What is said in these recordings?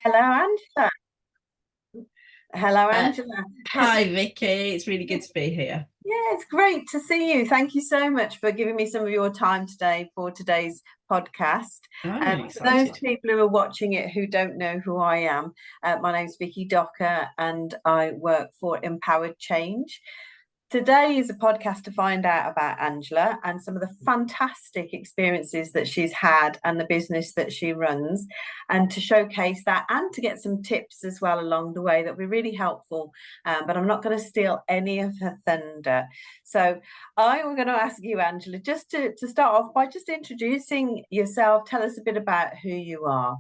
Hello, Angela. Hello, Uh, Angela. Hi, Vicky. It's really good to be here. Yeah, it's great to see you. Thank you so much for giving me some of your time today for today's podcast. I'm really For those excited. people who are watching it who don't know who I am, my name's Vicky Docker and I work for Empowered Change. Today is a podcast to find out about Angela and some of the fantastic experiences that she's had and the business that she runs, and to showcase that and to get some tips as well along the way that will be really helpful. But I'm not going to steal any of her thunder. So I am going to ask you, Angela, just to start off by just introducing yourself. Tell us a bit about who you are.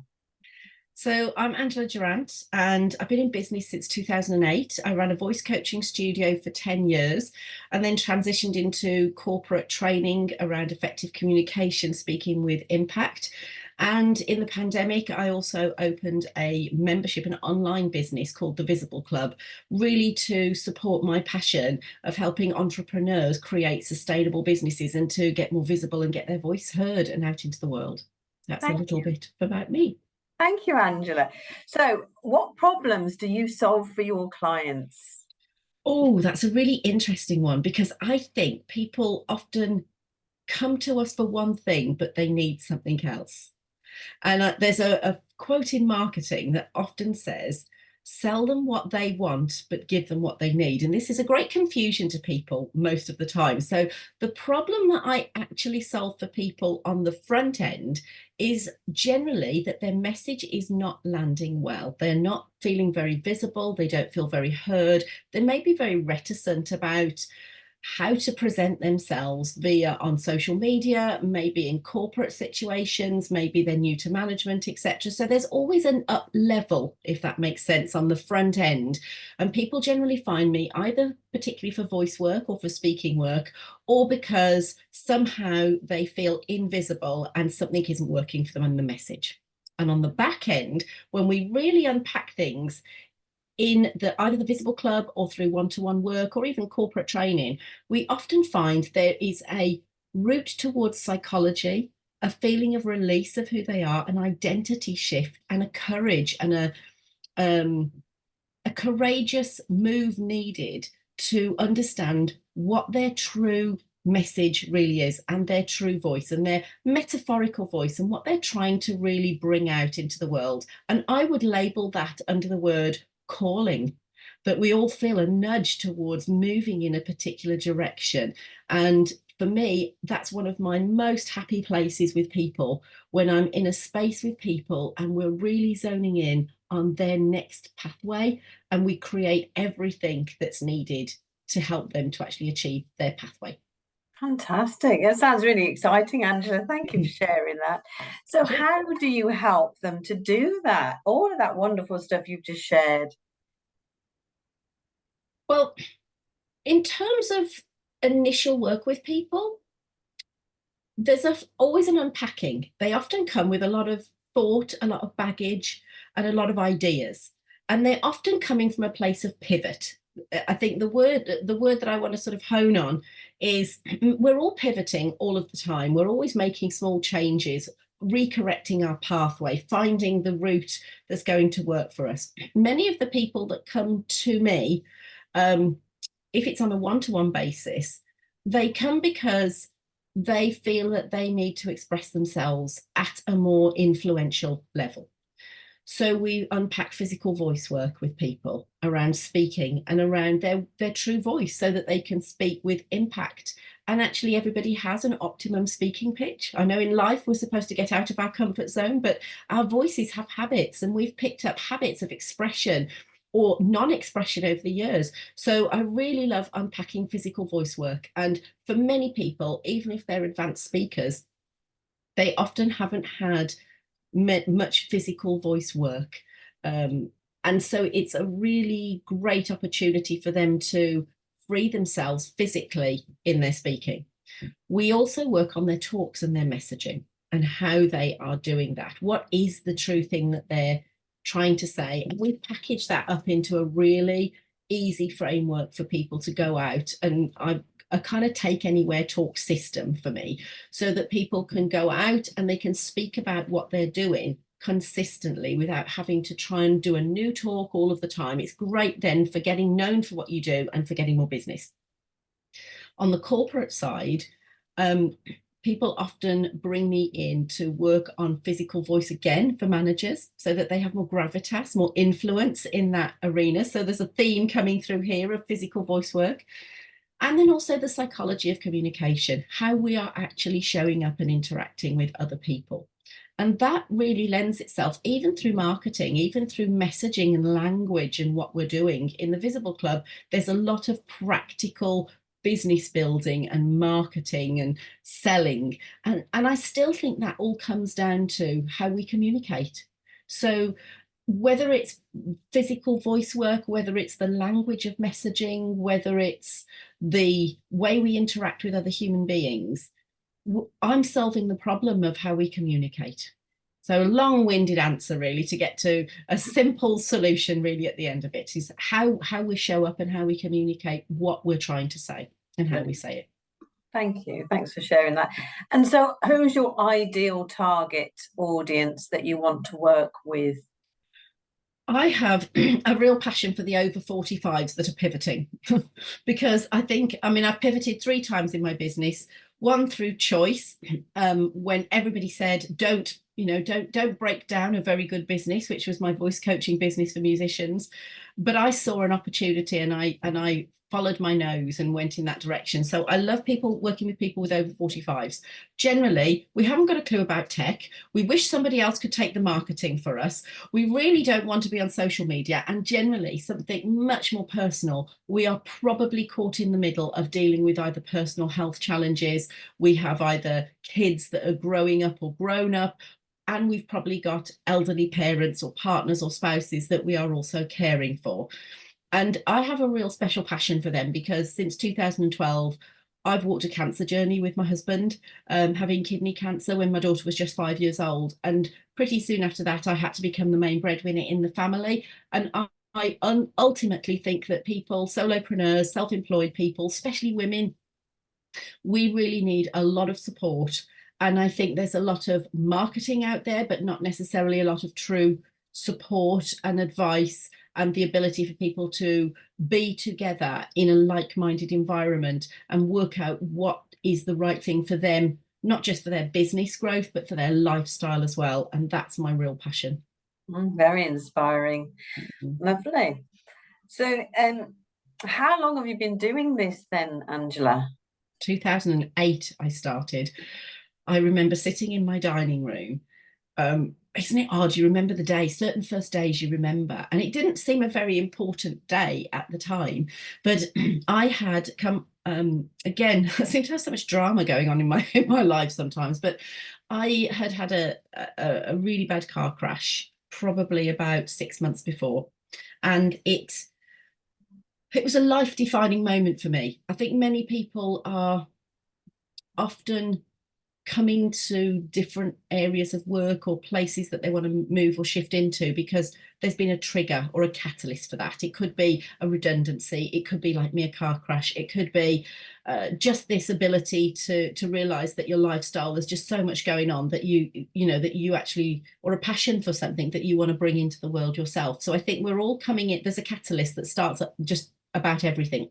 So, I'm Angela Durrant, and I've been in business since 2008. I ran a voice coaching studio for 10 years and then transitioned into corporate training around effective communication, speaking with impact. And in the pandemic, I also opened a membership and online business called the Visible Club, really to support my passion of helping entrepreneurs create sustainable businesses and to get more visible and get their voice heard and out into the world. That's a Thank little you. bit about me. Thank you, Angela. So, what problems do you solve for your clients? Oh, that's a really interesting one because I think people often come to us for one thing, but they need something else. And there's a quote in marketing that often says, sell them what they want, but give them what they need. And this is a great confusion to people most of the time. So the problem that I actually solve for people on the front end is generally that their message is not landing well. They're not feeling very visible. They don't feel very heard. They may be very reticent about how to present themselves via on social media, maybe in corporate situations, maybe they're new to management, etc. So there's always an up level, if that makes sense, on the front end. And people generally find me either particularly for voice work or for speaking work, or because somehow they feel invisible and something isn't working for them in the message. And on the back end, when we really unpack things, in either the Visible Club or through one-to-one work or even corporate training, we often find there is a route towards psychology, a feeling of release of who they are, an identity shift, and a courage and a courageous move needed to understand what their true message really is and their true voice and their metaphorical voice and what they're trying to really bring out into the world. And I would label that under the word calling, that we all feel a nudge towards moving in a particular direction. And for me, that's one of my most happy places with people, when I'm in a space with people and we're really zoning in on their next pathway and we create everything that's needed to help them to actually achieve their pathway. Fantastic. That sounds really exciting, Angela. Thank you for sharing that. So, how do you help them to do that? All of that wonderful stuff you've just shared. Well, in terms of initial work with people, there's always an unpacking. They often come with a lot of thought, a lot of baggage, and a lot of ideas. And they're often coming from a place of pivot. I think the word that I want to sort of hone on is we're all pivoting all of the time. We're always making small changes, recorrecting our pathway, finding the route that's going to work for us. Many of the people that come to me, um, if it's on a one-to-one basis, they come because they feel that they need to express themselves at a more influential level. So we unpack physical voice work with people around speaking and around their true voice so that they can speak with impact. And actually, everybody has an optimum speaking pitch. I know in life we're supposed to get out of our comfort zone, but our voices have habits and we've picked up habits of expression or non-expression over the years. So I really love unpacking physical voice work. And for many people, even if they're advanced speakers, they often haven't had much physical voice work. And so it's a really great opportunity for them to free themselves physically in their speaking. We also work on their talks and their messaging and how they are doing that. What is the true thing that they're trying to say? And we package that up into a really easy framework for people to go out. And I a kind of take anywhere talk system for me, so that people can go out and they can speak about what they're doing consistently without having to try and do a new talk all of the time. It's great then for getting known for what you do and for getting more business. On the corporate side, people often bring me in to work on physical voice again for managers so that they have more gravitas, more influence in that arena. So there's a theme coming through here of physical voice work. And then also the psychology of communication, how we are actually showing up and interacting with other people. And that really lends itself, even through marketing, even through messaging and language and what we're doing. In the Visible Club, there's a lot of practical business building and marketing and selling. And I still think that all comes down to how we communicate. So whether it's physical voice work, whether it's the language of messaging, whether it's the way we interact with other human beings, I'm solving the problem of how we communicate. So a long-winded answer really to get to a simple solution really at the end of it is how we show up and how we communicate what we're trying to say and how we say it. Thank you. Thanks for sharing that. And so who's your ideal target audience that you want to work with? I have a real passion for the over 45s that are pivoting because I've pivoted 3 times in my business. One through choice, when everybody said, don't break down a very good business, which was my voice coaching business for musicians. But I saw an opportunity and I followed my nose and went in that direction. So I love working with people with over 45s. Generally, we haven't got a clue about tech. We wish somebody else could take the marketing for us. We really don't want to be on social media. And generally, something much more personal. We are probably caught in the middle of dealing with either personal health challenges. We have either kids that are growing up or grown up, and we've probably got elderly parents or partners or spouses that we are also caring for. And I have a real special passion for them because since 2012, I've walked a cancer journey with my husband, having kidney cancer when my daughter was just 5 years old. And pretty soon after that, I had to become the main breadwinner in the family. And I ultimately think that people, solopreneurs, self-employed people, especially women, we really need a lot of support. And I think there's a lot of marketing out there, but not necessarily a lot of true support and advice and the ability for people to be together in a like-minded environment and work out what is the right thing for them, not just for their business growth, but for their lifestyle as well. And that's my real passion. Very inspiring. Lovely. So, how long have you been doing this then, Angela? 2008, I started. I remember sitting in my dining room. Isn't it odd? You remember the day, certain first days you remember. And it didn't seem a very important day at the time. But I had come, again, I seem to have so much drama going on in my life sometimes. But I had a really bad car crash, probably about 6 months before. And it was a life-defining moment for me. I think many people are often coming to different areas of work or places that they want to move or shift into because there's been a trigger or a catalyst for that. It could be a redundancy. It could be like me, a car crash. It could be just this ability to realize that your lifestyle, there's just so much going on that you actually, or a passion for something that you want to bring into the world yourself. So I think we're all coming in. There's a catalyst that starts at just about everything.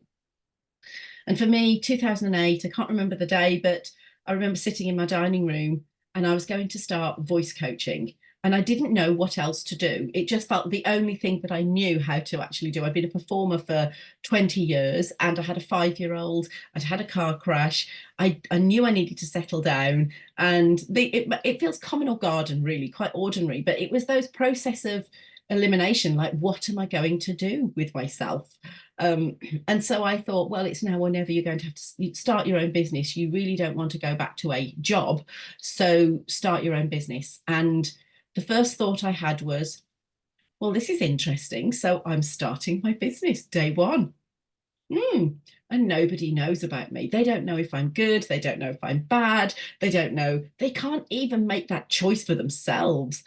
And for me, 2008, I can't remember the day, but I remember sitting in my dining room and I was going to start voice coaching and I didn't know what else to do. It just felt the only thing that I knew how to actually do. I'd been a performer for 20 years and I had a 5-year-old. I'd had a car crash. I knew I needed to settle down, and it feels common or garden, really, quite ordinary, but it was those process of elimination, like what am I going to do with myself? And so I thought, well, it's now or never. You're going to have to start your own business. You really don't want to go back to a job, so start your own business. And the first thought I had was, well, this is interesting, so I'm starting my business day one. And nobody knows about me. They don't know if I'm good. They don't know if I'm bad. They don't know. They can't even make that choice for themselves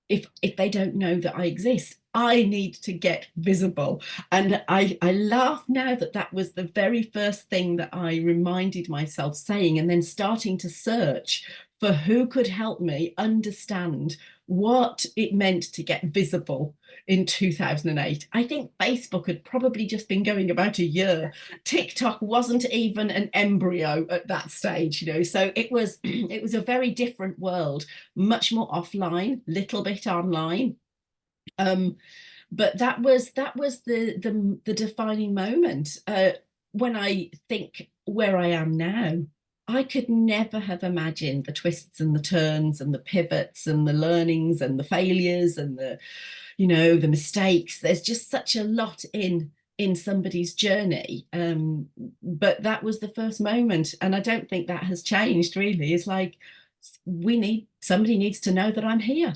if they don't know that I exist. I need to get visible. And I laugh now that was the very first thing that I reminded myself saying, and then starting to search for who could help me understand what it meant to get visible in 2008. I think Facebook had probably just been going about a year. TikTok wasn't even an embryo at that stage, you know, so it was it was a very different world, much more offline, little bit online. But that was the defining moment. When I think where I am now, I could never have imagined the twists and the turns and the pivots and the learnings and the failures and the, you know, the mistakes. There's just such a lot in somebody's journey. But that was the first moment, and I don't think that has changed really. It's like somebody needs to know that I'm here.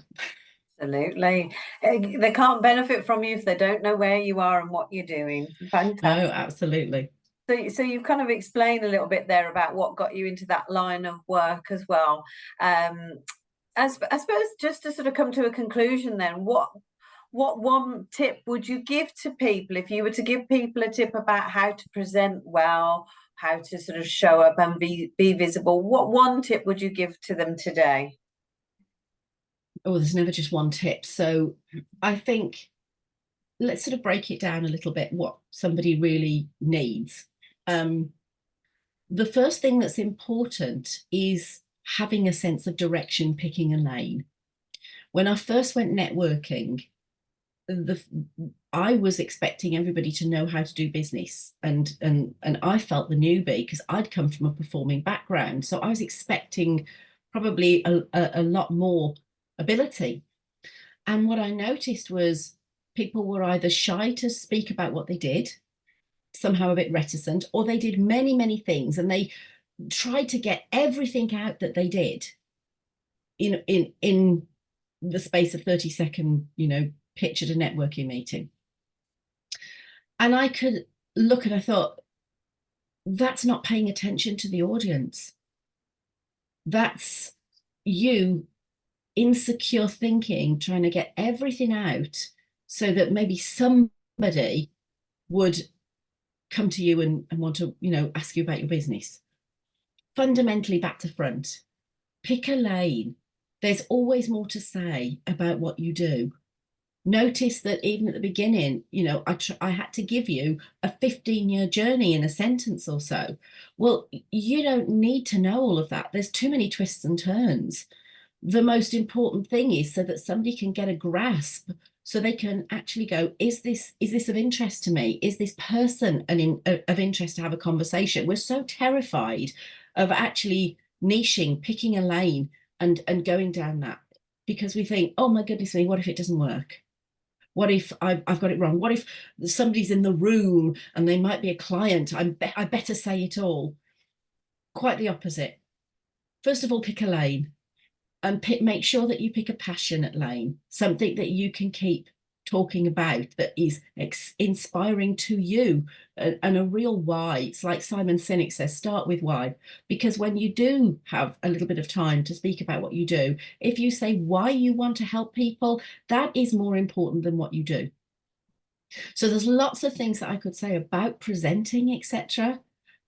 Absolutely. They can't benefit from you if they don't know where you are and what you're doing. No, Fantastic. absolutely. So you've kind of explained a little bit there about what got you into that line of work as well. As I suppose, just to sort of come to a conclusion then, what one tip would you give to people if you were to give people a tip about how to present well, how to sort of show up and be visible? What one tip would you give to them today? Oh, there's never just one tip. So I think let's sort of break it down a little bit what somebody really needs. The first thing that's important is having a sense of direction, picking a lane. When I first went networking, the I was expecting everybody to know how to do business, and I felt the newbie because I'd come from a performing background, so I was expecting probably a lot more ability. And what I noticed was people were either shy to speak about what they did, somehow a bit reticent, or they did many things and they tried to get everything out that they did in the space of 30-second, you know, pitch at a networking meeting. And I could look and I thought, that's not paying attention to the audience. That's you insecure thinking, trying to get everything out so that maybe somebody would come to you and want to, you know, ask you about your business. Fundamentally, back to front, pick a lane. There's always more to say about what you do. Notice that even at the beginning, you know, I had to give you a 15-year journey in a sentence or so. Well, you don't need to know all of that. There's too many twists and turns. The most important thing is so that somebody can get a grasp, so they can actually go, is this of interest to me? Is this person of interest to have a conversation? We're so terrified of actually niching, picking a lane and going down that, because we think, oh my goodness me, what if it doesn't work? What if I've got it wrong? What if somebody's in the room and they might be a client? I better say it all. Quite the opposite. First of all, pick a lane. And make sure that you pick a passionate lane, something that you can keep talking about that is inspiring to you, and a real why. It's like Simon Sinek says, start with why. Because when you do have a little bit of time to speak about what you do, if you say why you want to help people, that is more important than what you do. So there's lots of things that I could say about presenting, etc.,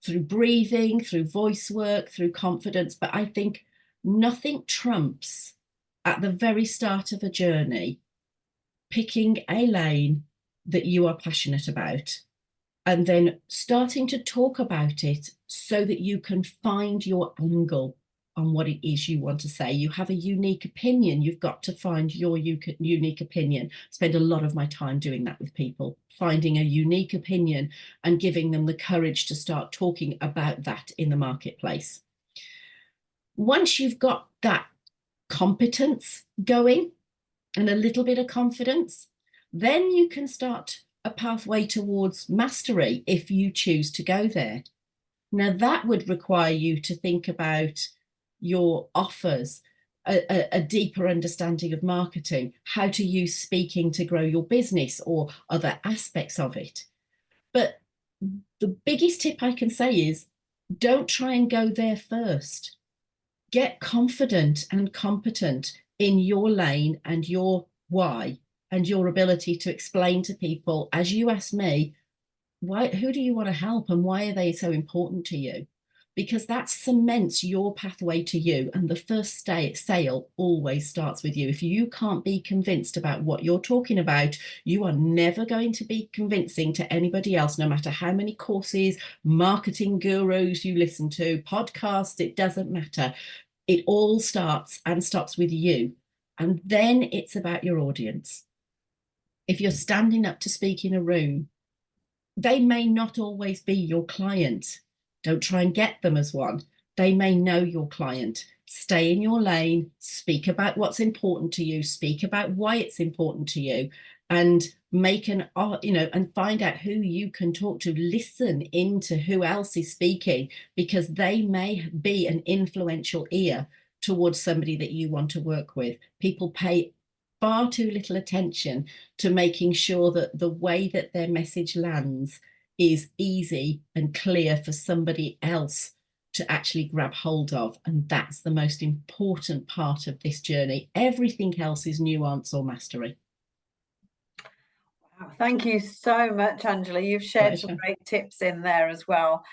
through breathing, through voice work, through confidence, but I think nothing trumps, at the very start of a journey, picking a lane that you are passionate about and then starting to talk about it so that you can find your angle on what it is you want to say. You have a unique opinion. You've got to find your unique opinion. Spend a lot of my time doing that with people, finding a unique opinion and giving them the courage to start talking about that in the marketplace. Once you've got that competence going and a little bit of confidence, then you can start a pathway towards mastery if you choose to go there. Now, that would require you to think about your offers, a deeper understanding of marketing, how to use speaking to grow your business or other aspects of it. But the biggest tip I can say is don't try and go there first. Get confident and competent in your lane and your why and your ability to explain to people, as you asked me, who do you want to help and why are they so important to you? because that cements your pathway to you. And the first sale always starts with you. If you can't be convinced about what you're talking about, you are never going to be convincing to anybody else, no matter how many courses, marketing gurus you listen to, podcasts, it doesn't matter. It all starts and stops with you. And then it's about your audience. If you're standing up to speak in a room, they may not always be your client. Don't try and get them as one. They may know your client. Stay in your lane, speak about what's important to you, speak about why it's important to you, and make an, and find out who you can talk to. Listen into who else is speaking, because they may be an influential ear towards somebody that you want to work with. People pay far too little attention to making sure that the way that their message lands is easy and clear for somebody else to actually grab hold of. And that's the most important part of this journey. Everything else is nuance or mastery. Wow, thank you so much, Angela. You've shared some great tips in there as well.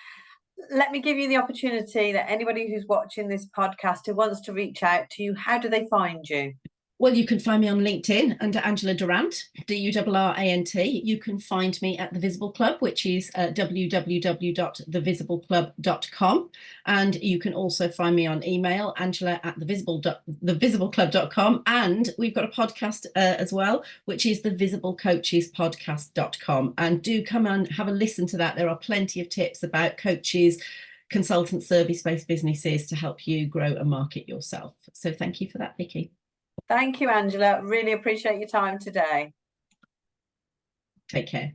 Let me give you the opportunity that anybody who's watching this podcast who wants to reach out to you, how do they find you? Well, you can find me on LinkedIn under Angela Durrant, Durrant. You can find me at The Visible Club, which is www.thevisibleclub.com. And you can also find me on email, angela@thevisibleclub.com. And we've got a podcast as well, which is thevisiblecoachespodcast.com. And do come and have a listen to that. There are plenty of tips about coaches, consultant, service-based businesses to help you grow and market yourself. So thank you for that, Vicky. Thank you, Angela. Really appreciate your time today. Take care.